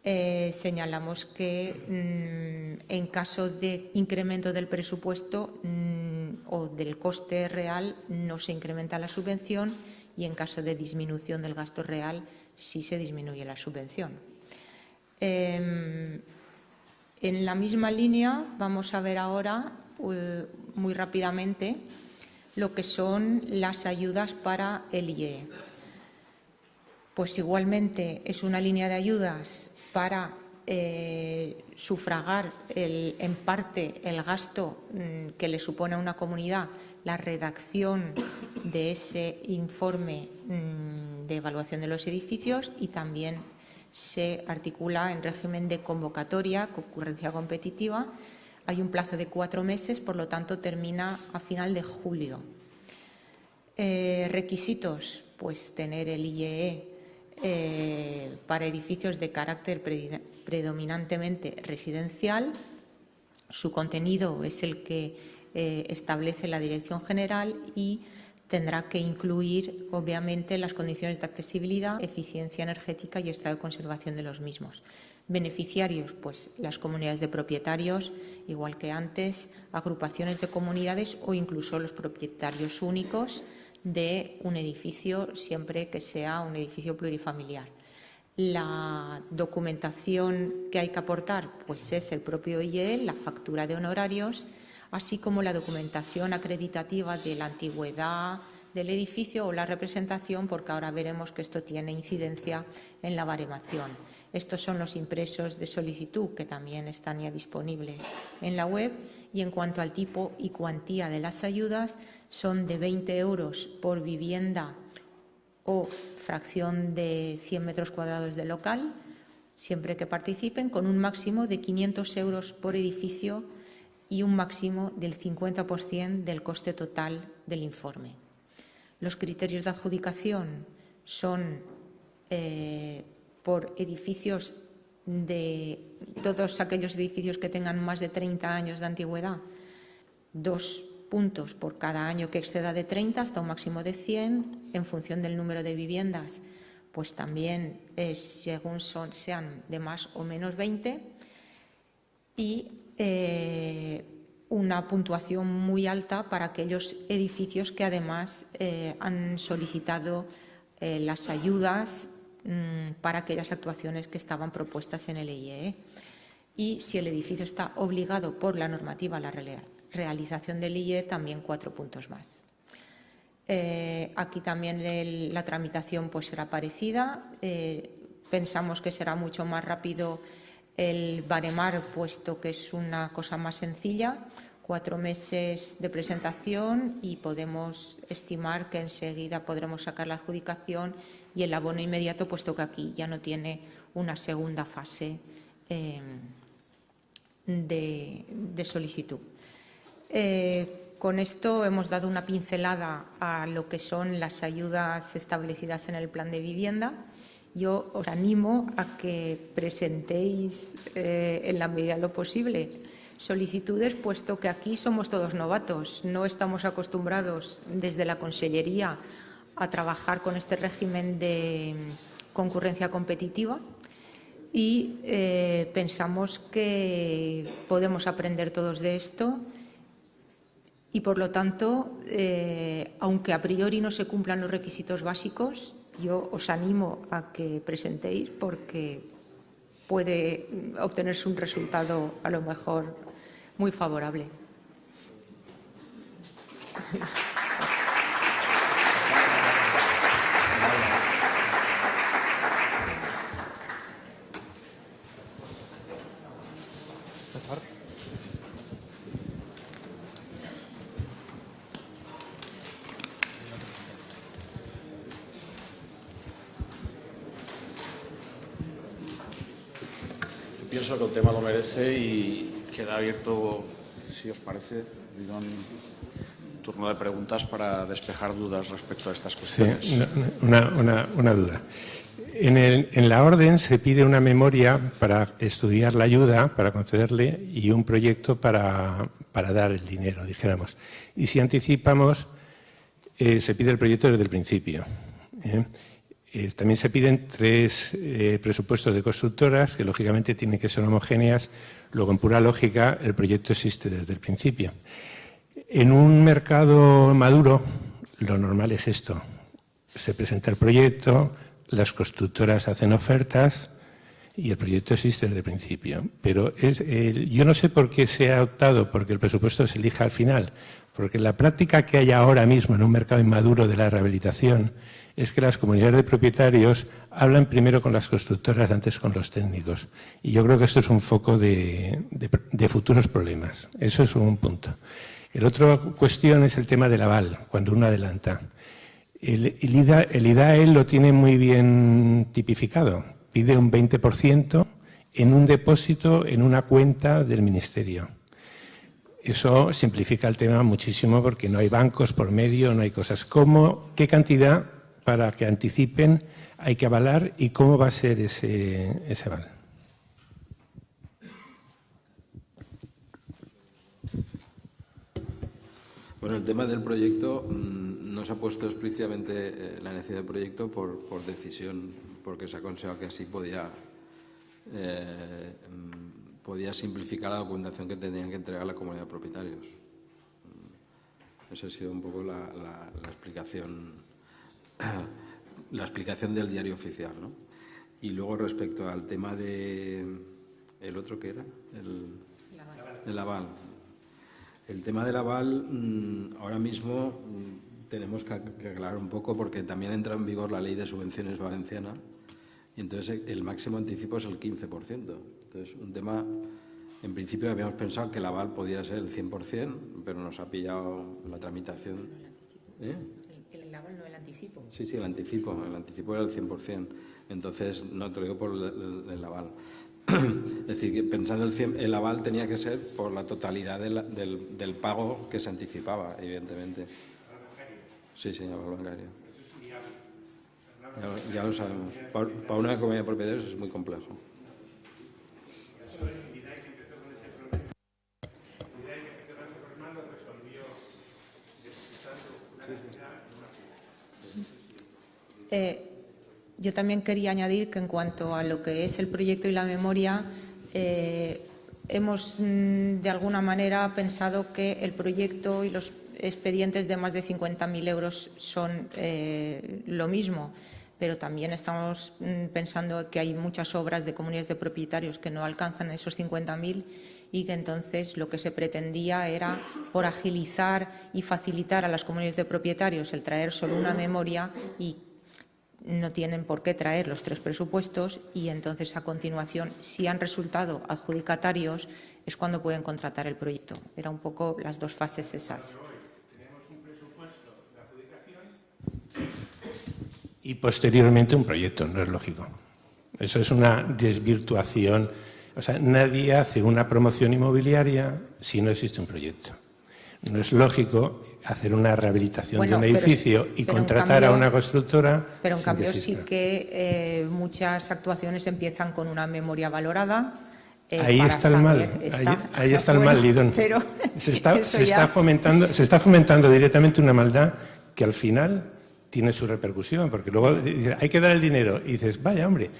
Señalamos que en caso de incremento del presupuesto o del coste real no se incrementa la subvención, y en caso de disminución del gasto real sí se disminuye la subvención. En la misma línea vamos a ver ahora muy rápidamente lo que son las ayudas para el IEE. Pues igualmente es una línea de ayudas para sufragar en parte el gasto que le supone a una comunidad la redacción de ese informe de evaluación de los edificios, y también se articula en régimen de convocatoria, concurrencia competitiva. Hay un plazo de 4 meses, por lo tanto termina a final de julio. Requisitos, pues tener el IEE para edificios de carácter predominantemente residencial. Su contenido es el que establece la Dirección General y tendrá que incluir, obviamente, las condiciones de accesibilidad, eficiencia energética y estado de conservación de los mismos. Beneficiarios, pues las comunidades de propietarios, igual que antes, agrupaciones de comunidades o incluso los propietarios únicos de un edificio, siempre que sea un edificio plurifamiliar. La documentación que hay que aportar pues es el propio IE, la factura de honorarios, así como la documentación acreditativa de la antigüedad del edificio o la representación, porque ahora veremos que esto tiene incidencia en la baremación. Estos son los impresos de solicitud que también están ya disponibles en la web, y en cuanto al tipo y cuantía de las ayudas, son de 20 euros por vivienda o fracción de 100 metros cuadrados de local, siempre que participen, con un máximo de 500 euros por edificio y un máximo del 50% del coste total del informe. Los criterios de adjudicación son por edificios, de todos aquellos edificios que tengan más de 30 años de antigüedad, 2 puntos por cada año que exceda de 30 hasta un máximo de 100. En función del número de viviendas, pues también según sean de más o menos 20, y una puntuación muy alta para aquellos edificios que además han solicitado las ayudas para aquellas actuaciones que estaban propuestas en el EIE. Y si el edificio está obligado por la normativa a la realización del IE, también 4 puntos más. Aquí también la tramitación pues será parecida. Pensamos que será mucho más rápido el baremar, puesto que es una cosa más sencilla, 4 meses de presentación, y podemos estimar que enseguida podremos sacar la adjudicación y el abono inmediato, puesto que aquí ya no tiene una segunda fase de solicitud. Con esto hemos dado una pincelada a lo que son las ayudas establecidas en el plan de vivienda. Yo os animo a que presentéis en la medida de lo posible solicitudes, puesto que aquí somos todos novatos, no estamos acostumbrados desde la Consellería a trabajar con este régimen de concurrencia competitiva, y pensamos que podemos aprender todos de esto. Y, por lo tanto, aunque a priori no se cumplan los requisitos básicos, yo os animo a que presentéis, porque puede obtenerse un resultado a lo mejor muy favorable. Pienso que el tema lo merece y queda abierto, si os parece, un turno de preguntas para despejar dudas respecto a estas cuestiones. Sí, una duda. En la orden se pide una memoria para estudiar la ayuda, para concederle, y un proyecto para dar el dinero, dijéramos. Y si anticipamos, se pide el proyecto desde el principio. También se piden 3 presupuestos de constructoras, que lógicamente tienen que ser homogéneas. Luego, en pura lógica, el proyecto existe desde el principio. En un mercado maduro, lo normal es esto. Se presenta el proyecto, las constructoras hacen ofertas y el proyecto existe desde el principio. Pero yo no sé por qué se ha optado porque el presupuesto se elija al final, porque la práctica que hay ahora mismo en un mercado inmaduro de la rehabilitación es que las comunidades de propietarios hablan primero con las constructoras, antes con los técnicos. Y yo creo que esto es un foco de futuros problemas. Eso es un punto. La otra cuestión es el tema del aval, cuando uno adelanta. El IDAE lo tiene muy bien tipificado. Pide un 20% en un depósito en una cuenta del Ministerio. Eso simplifica el tema muchísimo, porque no hay bancos por medio, no hay cosas. ¿Qué cantidad para que anticipen hay que avalar y cómo va a ser ese aval? Bueno, el tema del proyecto no se ha puesto explícitamente la necesidad del proyecto por decisión, porque se ha considerado que así podía simplificar la documentación que tenían que entregar la comunidad de propietarios. Esa ha sido un poco la explicación del diario oficial, ¿no? Y luego respecto al tema de... ¿El otro qué era? El aval. El tema del aval, ahora mismo tenemos que aclarar un poco porque también entra en vigor la ley de subvenciones valenciana y entonces el máximo anticipo es el 15%. Entonces, un tema, en principio habíamos pensado que el aval podía ser el 100%, pero nos ha pillado la tramitación. El aval no, el anticipo. Sí, el anticipo era el 100%. Entonces, no te lo digo por el aval. Es decir, que pensando el aval tenía que ser por la totalidad del pago que se anticipaba, evidentemente. Sí, aval bancario. Ya lo sabemos. Para una comunidad de propietarios es muy complejo. Yo también quería añadir que en cuanto a lo que es el proyecto y la memoria, hemos de alguna manera pensado que el proyecto y los expedientes de más de 50.000 euros son lo mismo, pero también estamos pensando que hay muchas obras de comunidades de propietarios que no alcanzan esos 50.000 y que entonces lo que se pretendía era, por agilizar y facilitar a las comunidades de propietarios el traer solo una memoria, y no tienen por qué traer los 3 presupuestos, y entonces a continuación, si han resultado adjudicatarios, es cuando pueden contratar el proyecto. Era un poco las 2 fases esas. Y posteriormente un proyecto, no es lógico. Eso es una desvirtuación. O sea, nadie hace una promoción inmobiliaria si no existe un proyecto. No es lógico hacer una rehabilitación de un edificio y contratar a una constructora. Pero en cambio sí que muchas actuaciones empiezan con una memoria valorada. Ahí está el mal. Ahí está el mal, Lidón. Se está fomentando directamente una maldad que al final tiene su repercusión, porque luego hay que dar el dinero y dices, vaya hombre,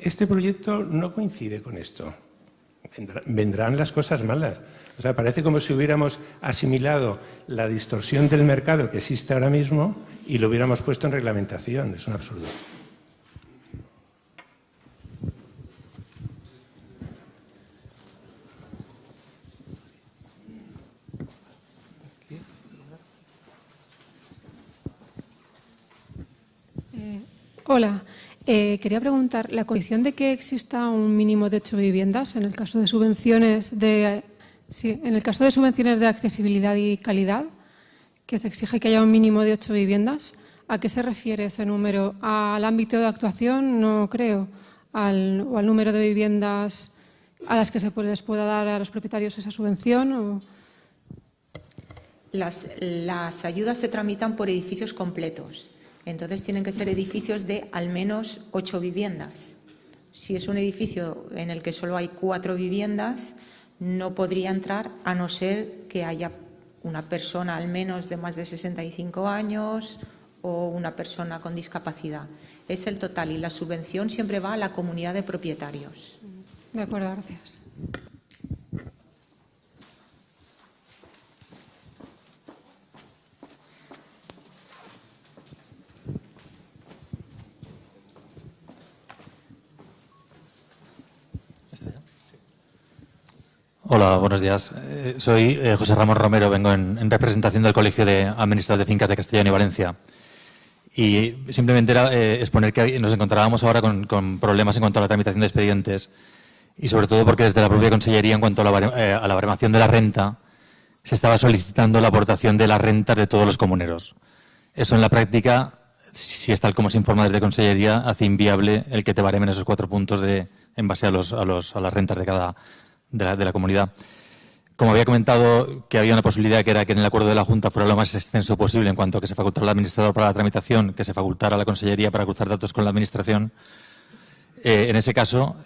este proyecto no coincide con esto. Vendrán las cosas malas. O sea, parece como si hubiéramos asimilado la distorsión del mercado que existe ahora mismo y lo hubiéramos puesto en reglamentación. Es un absurdo. Hola, quería preguntar, ¿la condición de que exista un mínimo de 8 viviendas en el caso de subvenciones de accesibilidad y calidad, que se exige que haya un mínimo de 8 viviendas, ¿a qué se refiere ese número? ¿Al ámbito de actuación? No creo. ¿O al número de viviendas a las que les pueda dar a los propietarios esa subvención? ¿O? Las ayudas se tramitan por edificios completos. Entonces tienen que ser edificios de al menos 8 viviendas. Si es un edificio en el que solo hay 4 viviendas, no podría entrar a no ser que haya una persona al menos de más de 65 años o una persona con discapacidad. Es el total y la subvención siempre va a la comunidad de propietarios. De acuerdo, gracias. Hola, buenos días. Soy José Ramón Romero, vengo en representación del Colegio de Administradores de Fincas de Castellón y Valencia. Y simplemente era exponer que nos encontrábamos ahora con problemas en cuanto a la tramitación de expedientes y sobre todo porque desde la propia Consellería, en cuanto a la baremación de la renta, se estaba solicitando la aportación de las rentas de todos los comuneros. Eso en la práctica, si es tal como se informa desde Consellería, hace inviable el que te baremen esos 4 puntos en base a las rentas de la comunidad. Como había comentado que había una posibilidad que era que en el acuerdo de la Junta fuera lo más extenso posible en cuanto a que se facultara al administrador para la tramitación, que se facultara a la Consellería para cruzar datos con la Administración, en ese caso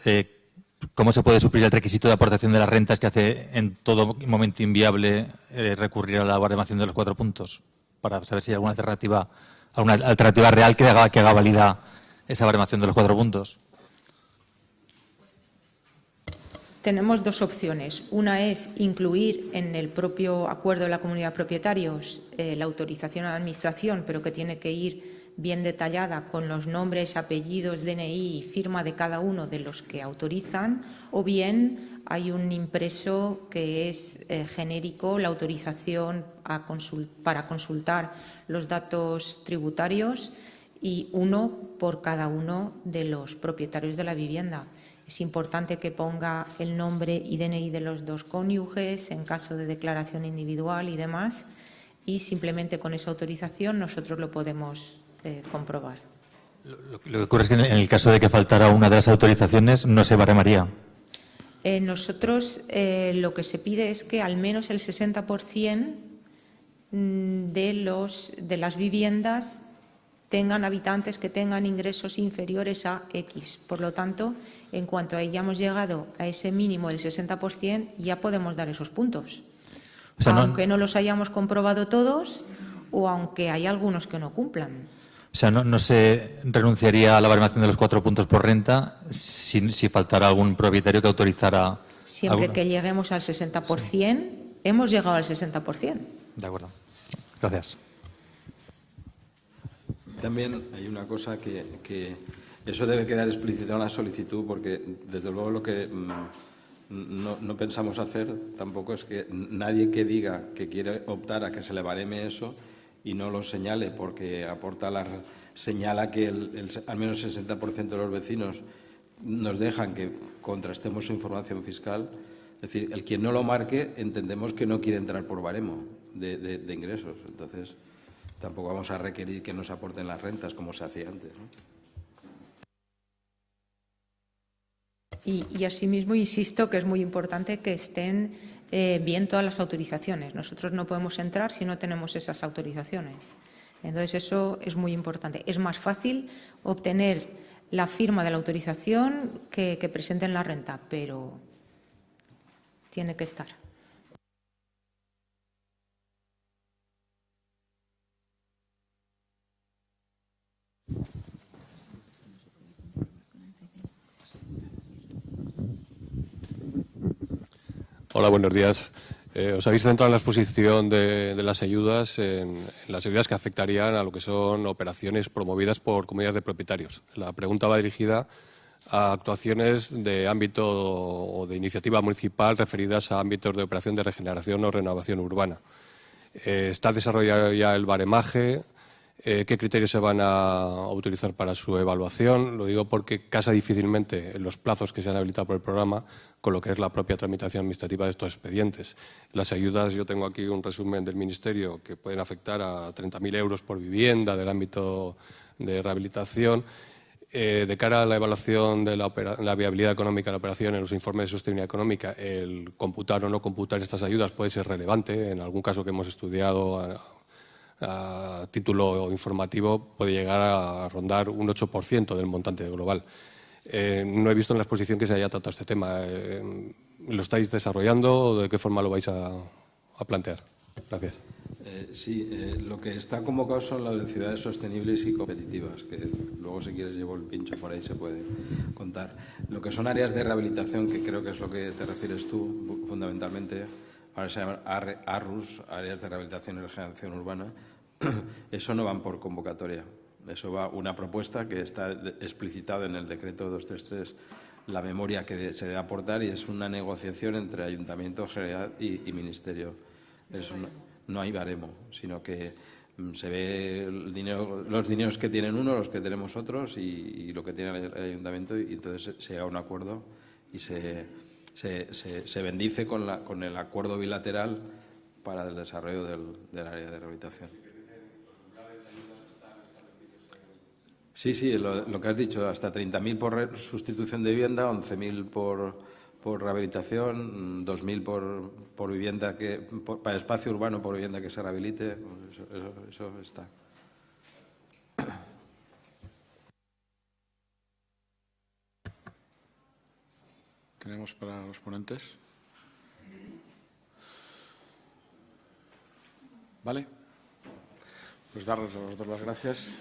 ¿cómo se puede suplir el requisito de aportación de las rentas que hace en todo momento inviable recurrir a la baremación de los 4 puntos? Para saber si hay alguna alternativa real que haga válida esa baremación de los 4 puntos. Tenemos dos opciones. Una es incluir en el propio acuerdo de la comunidad de propietarios la autorización a la administración, pero que tiene que ir bien detallada con los nombres, apellidos, DNI y firma de cada uno de los que autorizan, o bien hay un impreso que es genérico, la autorización para consultar los datos tributarios y uno por cada uno de los propietarios de la vivienda. Es importante que ponga el nombre y DNI de los dos cónyuges en caso de declaración individual y demás, y simplemente con esa autorización nosotros lo podemos comprobar. Lo que ocurre es que en el caso de que faltara una de las autorizaciones no se baremaría. Nosotros lo que se pide es que al menos el 60% de las viviendas tengan habitantes que tengan ingresos inferiores a X. Por lo tanto, en cuanto hayamos llegado a ese mínimo del 60%, ya podemos dar esos puntos. O sea, aunque no los hayamos comprobado todos o aunque hay algunos que no cumplan. O sea, no se renunciaría a la baremación de los 4 puntos por renta si faltara algún propietario que autorizara. Siempre que lleguemos al 60%, hemos llegado al 60%. De acuerdo. Gracias. También hay una cosa que eso debe quedar explícito en la solicitud, porque desde luego lo que no pensamos hacer tampoco es que nadie que diga que quiere optar a que se le bareme eso y no lo señale, porque señala que al menos el 60% de los vecinos nos dejan que contrastemos su información fiscal. Es decir, el quien no lo marque entendemos que no quiere entrar por baremo de ingresos. Entonces, tampoco vamos a requerir que nos aporten las rentas como se hacía antes, ¿no? Y asimismo, insisto que es muy importante que estén bien todas las autorizaciones. Nosotros no podemos entrar si no tenemos esas autorizaciones. Entonces, eso es muy importante. Es más fácil obtener la firma de la autorización que presenten la renta, pero tiene que estar. Hola, buenos días. Os habéis centrado en la exposición de las ayudas, en las ayudas que afectarían a lo que son operaciones promovidas por comunidades de propietarios. La pregunta va dirigida a actuaciones de ámbito o de iniciativa municipal referidas a ámbitos de operación de regeneración o renovación urbana. ¿Está desarrollado ya el baremaje? ¿Qué criterios se van a utilizar para su evaluación? Lo digo porque casa difícilmente en los plazos que se han habilitado por el programa con lo que es la propia tramitación administrativa de estos expedientes. Las ayudas, yo tengo aquí un resumen del Ministerio, que pueden afectar a 30.000 euros por vivienda del ámbito de rehabilitación. De cara a la evaluación de la viabilidad económica de la operación en los informes de sostenibilidad económica, el computar o no computar estas ayudas puede ser relevante. En algún caso que hemos estudiado a título informativo puede llegar a rondar un 8% del montante global. No he visto en la exposición que se haya tratado este tema. ¿Lo estáis desarrollando o de qué forma lo vais a plantear? Gracias. Sí, lo que está convocado son las de ciudades sostenibles y competitivas, que luego si quieres llevo el pincho por ahí se puede contar. Lo que son áreas de rehabilitación, que creo que es lo que te refieres tú fundamentalmente, ahora se llaman ARUS, áreas de rehabilitación y regeneración urbana, eso no van por convocatoria. Eso va una propuesta que está explicitada en el decreto 233, la memoria que se debe aportar, y es una negociación entre Ayuntamiento General y Ministerio. No hay baremo, sino que se ve el dinero, los dineros que tienen uno, los que tenemos otros y lo que tiene el Ayuntamiento, y entonces se llega a un acuerdo y se bendice con el acuerdo bilateral para el desarrollo del área de rehabilitación. Sí, lo que has dicho, hasta 30.000 por sustitución de vivienda, 11.000 por rehabilitación, 2.000 por vivienda para espacio urbano por vivienda que se rehabilite. Eso está. tenemos para los ponentes. ¿Vale? Pues darles a los dos las gracias.